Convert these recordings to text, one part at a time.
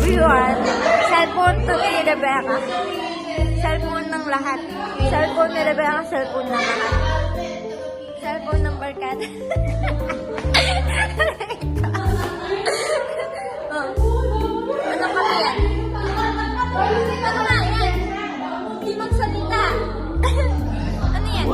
everyone. Cellphone to ni Rebecca. Cellphone ng lahat. Cellphone ni Rebecca, cellphone ng lahat. Cellphone ng barkada. Ano kami yan? Ano nga yan? Hindi magsalita. Ano yan?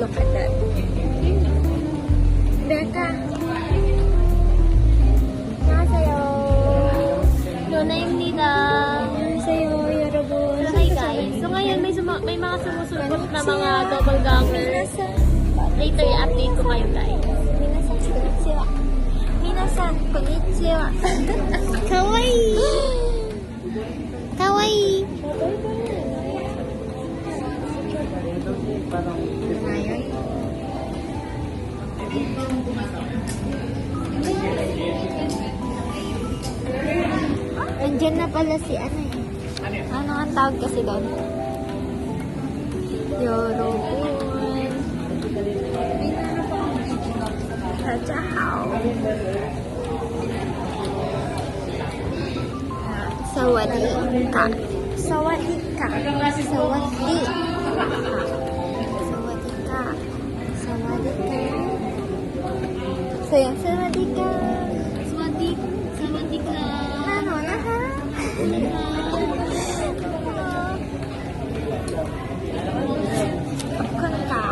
Look at that. Becca. 안녕하세요. 연예입니다. 안녕하세요, 여러분. Hi guys. So ngayon may mga sumusunod na mga doppelganger. Later i-update ko kayo guys. Minasan, konnichiwa. Minasan, konnichiwa. Kawaii. Kawaii. Nandiyan na pala si ano eh. Ano ang tawag kasi doon? Yorobun. Tachahao. Sawadika. Sawadika. Sawadika. Sawadika. Sawadika. Sayang sawadika. Sawadika. Ano na ha? Kanta.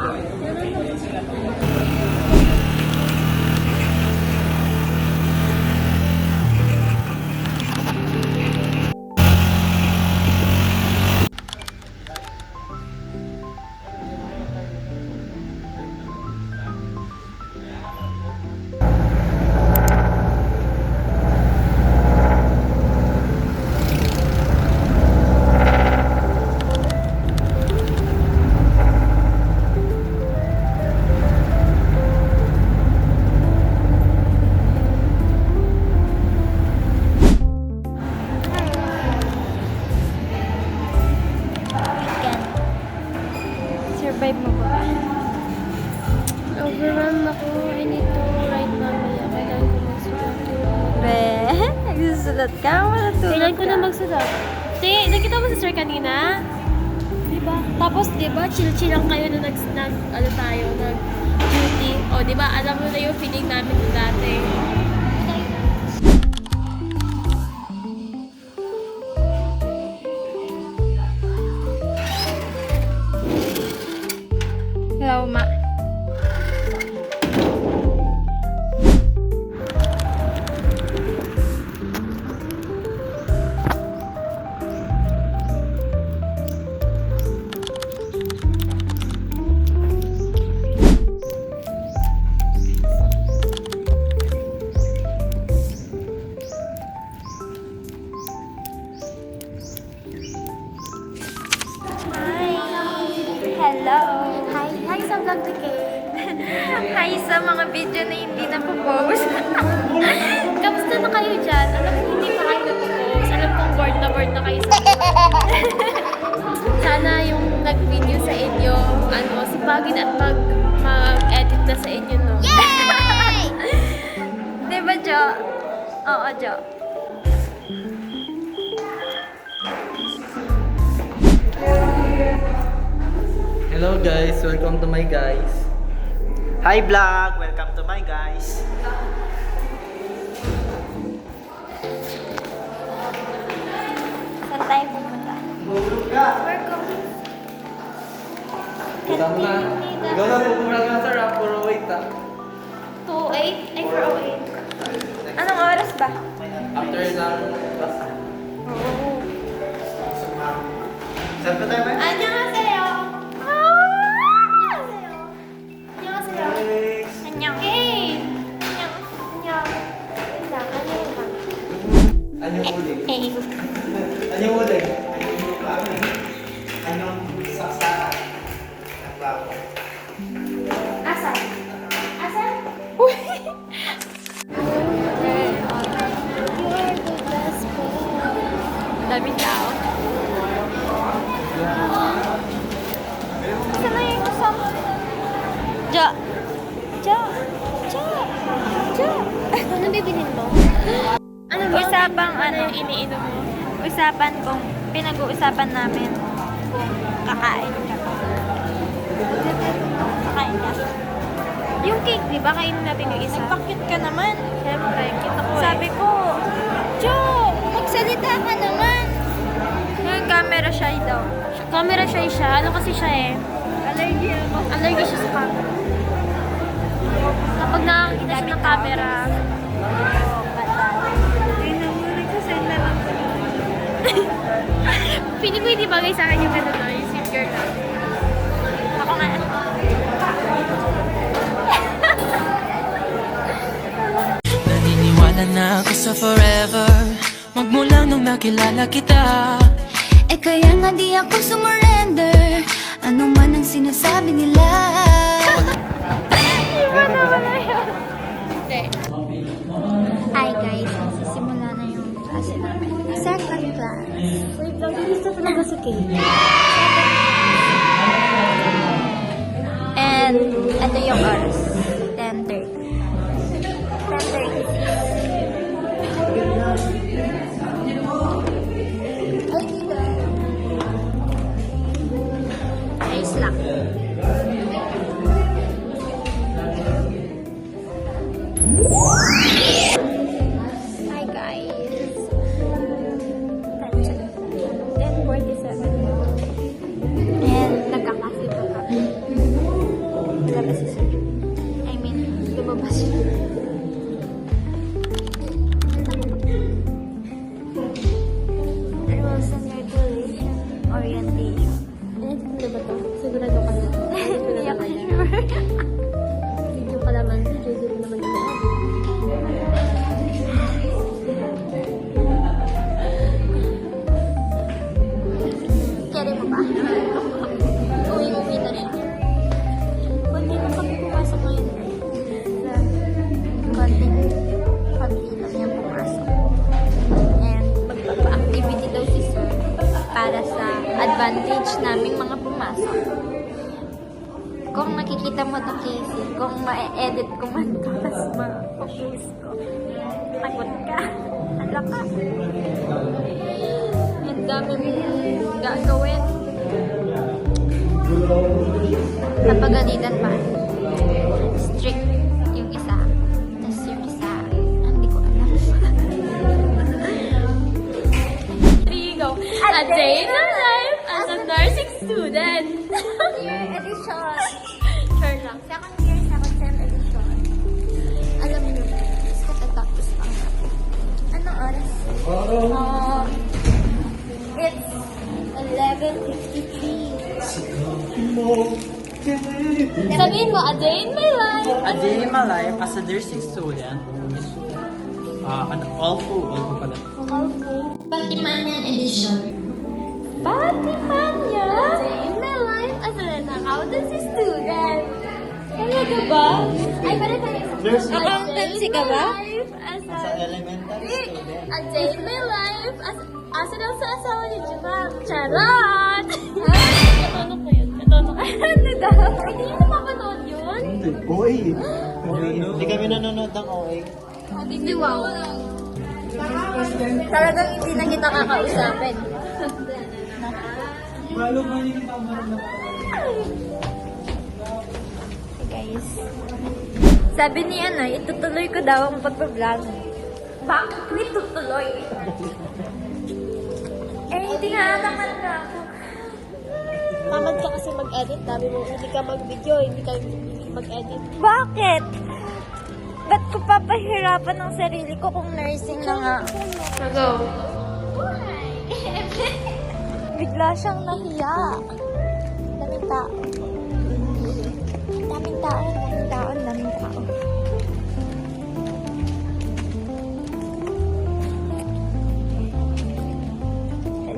Survive mo ba? Overwhelmed ako. I need to write mamaya. Kailangan ko magsulat. Be, nagsusulat ka? Kailangan ko na magsulat. Te, nakita mo si sir kanina? Diba? Tapos, diba, chill-chill lang kayo na nag-duty. O, diba, alam mo na yung feeling namin dati. Hello, Ma. Hello. Hi sa vlog ni Kate. Hi sa mga video na hindi na po-post. Kamusta na kayo dyan? Alam ko hindi pa kayo nag-post. Alam kong bored na kayo sa sana yung nag-video sa inyo, sipagin at mag-edit na sa inyo, no? Yay! Diba, Jo? Oo, Jo. Hello guys, welcome to my guys. Hi vlog, welcome to my guys. Saan tayo pupunta? We're going. Ikaw na. Ikaw na pumura ka sa rap. Puro wait ah. 2:08? Ay, 4:08. Anong oras ba? After ng class. Oo. Saan pa tayo ba? 안녕하세요. 안녕하세요. 안녕하세요. 안녕. Hey. 안녕. 안녕. 안녕. 안녕. Anyong uling? Hey. Anyong uling? Anong saksara? Ang bago. Asan? Asan? Uy. Daming tao. Saan na yung kasama? Ja. Ja. Ja. Ja. Ano bibilin mo? Ano ba? Usapang ano yung iniinom mo? Usapan kung pinag-uusapan namin kung kakain ka pa. Kakain ka. Yung cake, di ba? Kainin natin yung isa. Nagpakit ka naman. Siyempre, kita ko Sabi ko, Jo, magsalita ka naman. Yung camera shy daw. Camera shy siya. Ano kasi siya eh? Allergy ako. Allergy siya sa camera. Kapag nakakita siya ng camera, feeling ko hindi bagay sa akin yung gano'n na, yung sweet girl na. Ako nga. Naniniwala na ako sa forever Magmula nung nakilala kita Eh kaya nga di ako sumurrender. Ano man ang sinasabi nila. Hi guys, nagsisimula na yung klase namin. Second class. Wait lang, gusto ko na ba sa cake? And ito yung oras. 10:30. 10:30. Ayos lang. Hi guys. 10:47. And nagkakasi pa kami. Labas si Sir. I mean, lumabas siya. Rules and regulation. Orientation. Ano ba to? Sigurado ka na. Hindi ako sure. Video pa naman. Video naman ito. Kere mo ba? Uwi na siya. Hindi mo kami pumasok ngayon. Konti lang yung pumasok. And magpapa-activity daw si Sir para sa advantage naming mga pumasok. Kung nakikita mo to Casey, kung ma-edit ko man to, tapos ma-focus ko, takot ka. Hala ka. Ang dami mong gagawin. Napagalitan pa. Strict yung isa. Tapos yung isa, hindi ko alam. There you go. A day in the life as a nursing student. Year edition. Sure lang. Second year, second sem edition. Alam niyo, mas katatapos lang natin. Anong oras? It's 11:53. Sabihin mo, a day in my life. A day in my life as a nursing student is an all-full pala. Batimanian edition. Batimanya? A day in my life as an accountancy student. Talaga ba? Ay, pala tayo. Accountancy ka ba? As As an elementary student. A day in my life as daw sa asawa ni Jumam. Charot! Natonok ko yun. Natonok ko yun. Ano daw? Hindi nyo napapanood yun? Boy! Hindi kami nanonood ng OA. Hindi wow. Talagang hindi na kita kakausapin. Guys. Sabi ni itutuloy ko daw ang pagpa-vlog. Bakit ko itutuloy? Hindi nga naman na ako. Tamad ka kasi mag-edit. Dami mo, hindi ka mag-video, hindi ka mag-edit. Bakit? Ba't ko papahirapan ng sarili ko kung nursing na nga? So go. Bigla siyang nahiya. Daming tao. Daming tao, daming tao, daming tao.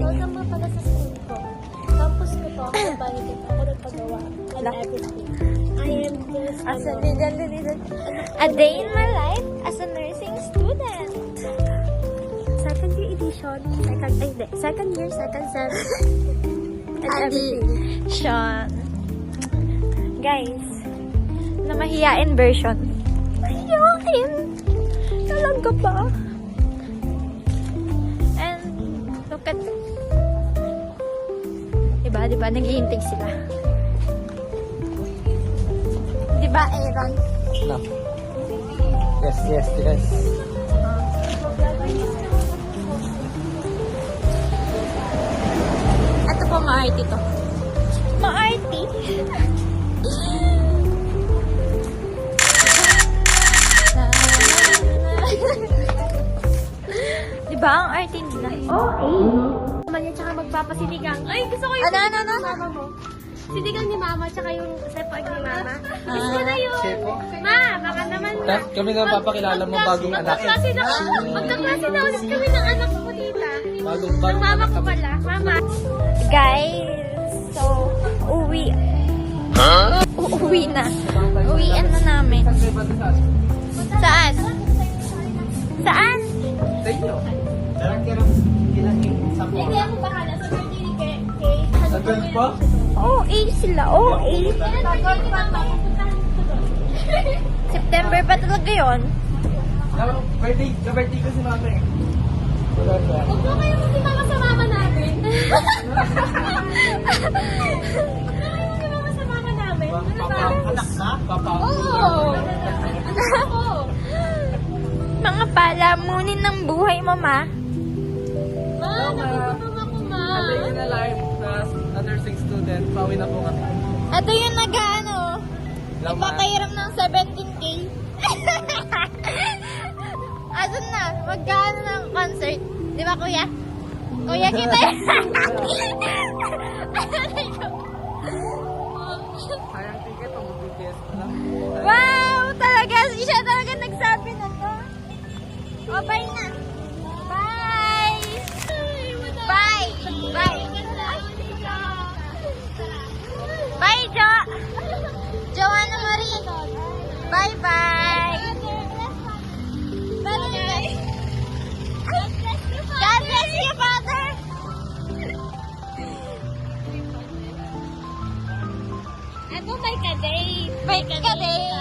Welcome nga pala sa school ko. Campus ko to, ako nagpanitin, ako nagpagawa, and everything. I am just, As a a day in my life as a nursing student. second year edition, second year, second sem, and everything. Sean. Guys, na mahiyain version. Mahiyain? Talaga ba? And, look at... Diba? Naghihintay sila. Diba, Aaron? No. Yes. Ito po, ma-arty to. Ma-arty? Diba ang arty nila? Naman yan, tsaka magpapasinigang. Ay, gusto ko yung Ano? mama mo. Sinigang ni mama, tsaka yung sepag ni mama. Gusto ko na yun. Sepo? Ma, baka naman. Kami na papakilala mo bagong anak. Magkaklase na ulit kami ng anak ko dita. Bagong Ang mama ko pala. Mama. Guys, so, uuwi na. Uwian na namin. Saan? Saan? Sa inyo. Hindi ako bahala sa birthday ni Kay. Sa 12 pa? OA sila, OA. September pa talaga yun. Birthday ko si mama eh. Huwag mo kayo magsimama sa mama namin. Huwag mo kayo magsimama sa mama namin. Ano ba? Anak na? Papa. Oo. Anak ko. Mga palamunin ng buhay, mama. Ma, nagugutom ako, ma. Day in a life na nursing student. Pauwi na po kami. Ito yung nag-ano, Laman. ipapairam ng 17K. Asan na? Magkano ng concert? Di ba, kuya? Kuya, kita yun. Sayang ticket o mag-BTS na lang. Wow! Talaga, siya talaga nagsabi na to. O, bye na. Bye! Bye! Bye! Bye, Jo! Joanna Marie! Bye-bye! God bless you, Father! Ako may ka-date. May ka-date!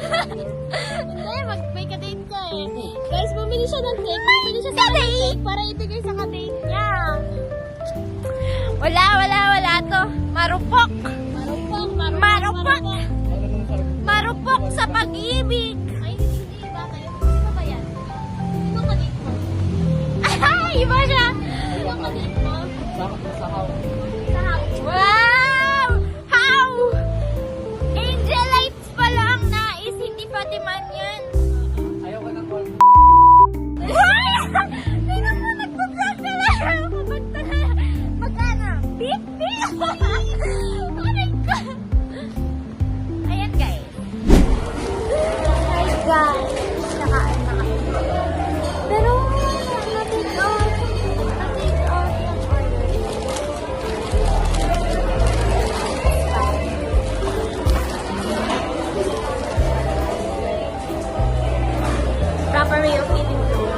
Hindi, may ka-date ka eh. Guys, bumili siya ng cake. Bumili siya sa cake para ibigay sa ka-date niya. Wala to. Marupok! Marupok. Marupok sa pag-ibig! Ay, hindi ba kayo? Sino ba yan? Sino ka-date mo? Ay, iba siya! Sino ka-date mo? Sa house. Sa house. Wow! How? Angelites pala ang nais, hindi Patiman yan. Ayaw ka ng call. Sino mo nagpa-vlog na lang? Magkano? Beep, beep! Aray ko! Ayan, guys. Hi, guys. Nakain na kami. Pero, na-take out. Na-take out yung order. Proper way of eating food.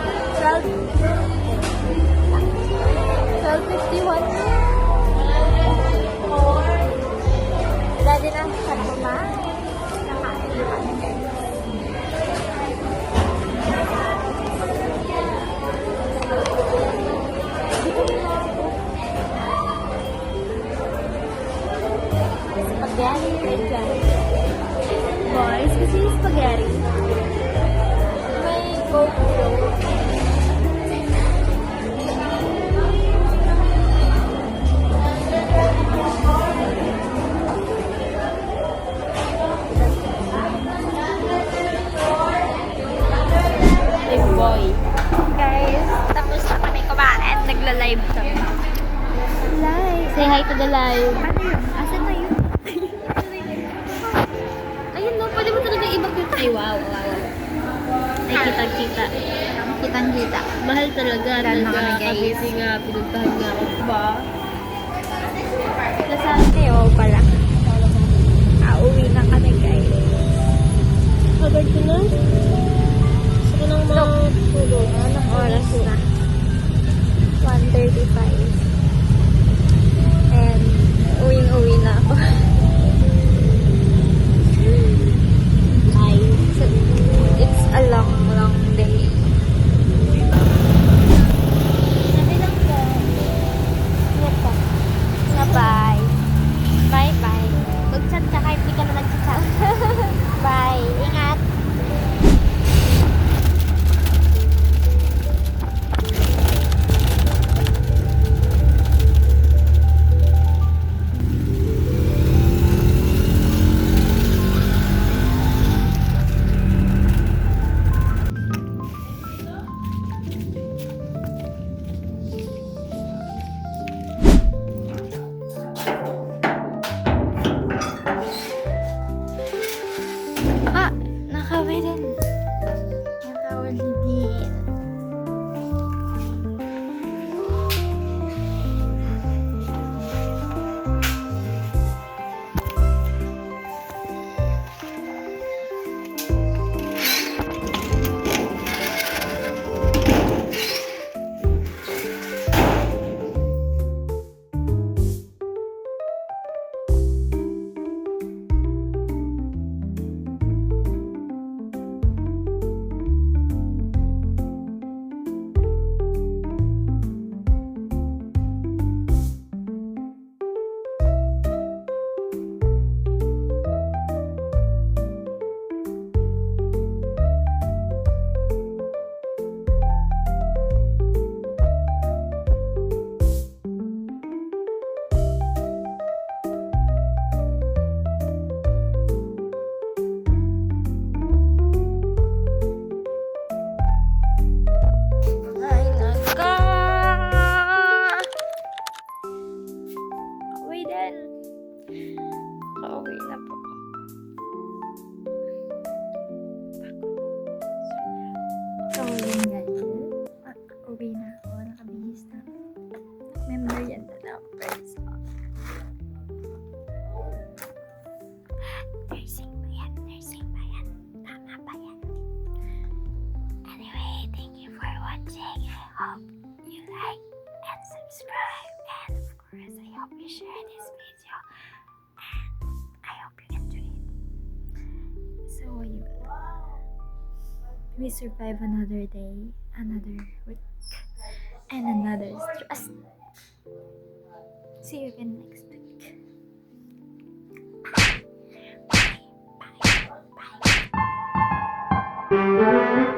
12:51. Dati na sa kumain. Nakain na kami. Spaghetti, right dyan. Boys, kasi yung spaghetti. May Coke. live. Ano yun? Asan na yun? Ayun no, pwede mo talaga i-back. Ay, wow. Ay, kitang-kita. Kitang-kita. Mahal talaga. Saan na kami, guys? Cavite nga, pinuntahan nga ako. Ba? Lasante, pala. Uwi na kami, guys. Pagod ko na. Gusto ko nang matulog. Anong oras na? 1:35. And uwi na ako. So, it's a long day. Sabi lang po. Ingat po. Bye. Bye. Mag-chat ka kahit di ka na nag-chat. Bye. Ingat. Nakawin din. Nakawin din. Ay, naga! Uwi din. Kauwi na po. So, yun guys. Uwi na ako. Nakabihis na. Member yan na numbers. Nursing ba yan? Tama ba yan? Anyway, thank you for watching. I hope you like and subscribe. And of course, I hope you share this video. And I hope you enjoy it. So, yun. We survive another day, another week, and another stress. See you again next week. Bye. Bye. Bye.